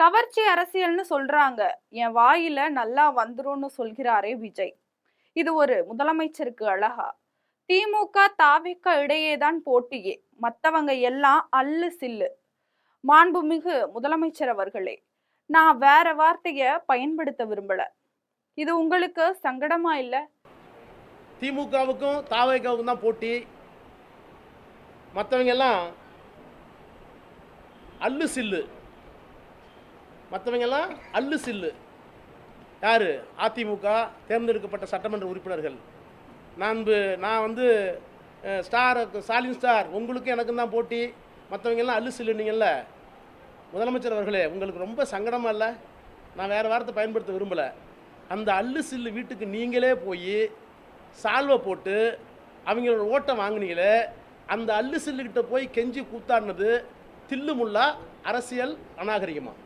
கவர்ச்சி அரசியல்னு சொல்றாங்க. என் வாயில நல்லா வந்துரும்னு சொல்கிறாரே விஜய். இது ஒரு முதலமைச்சருக்கு அழகா? திமுக, தாவேகா இடையேதான் போட்டியே. மத்தவங்க எல்லாம் அல்லு சில்லு. மாண்புமிகு முதலமைச்சர் அவர்களே, நான் வேற வார்த்தைய பயன்படுத்த விரும்பல. இது உங்களுக்கு சங்கடமா இல்ல? திமுகவுக்கும் தாவேகாவுக்கும் தான் போட்டி. மற்றவங்க எல்லாம் அல்லு சில்லு. மற்றவங்க எல்லாம் அல்லு சில்லு. யார்? அதிமுக தேர்ந்தெடுக்கப்பட்ட சட்டமன்ற உறுப்பினர்கள். நான் வந்து ஸ்டாலின் ஸ்டார், உங்களுக்கு எனக்கும் தான் போட்டி, மற்றவங்க எல்லாம் அல்லு சில்லுனீங்கல்ல. முதலமைச்சர் அவர்களே, உங்களுக்கு ரொம்ப சங்கடமாக இல்லை? நான் வேறு வார்த்தை பயன்படுத்த விரும்பலை. அந்த அல்லு சில்லு வீட்டுக்கு நீங்களே போய் சால்வை போட்டு அவங்களோட ஓட்டை வாங்கினீங்களே, அந்த அல்லு சில்லுக்கிட்ட போய் கெஞ்சி கூத்தாடினது தில்லுமுல்லா அரசியல் அநாகரிகமாக?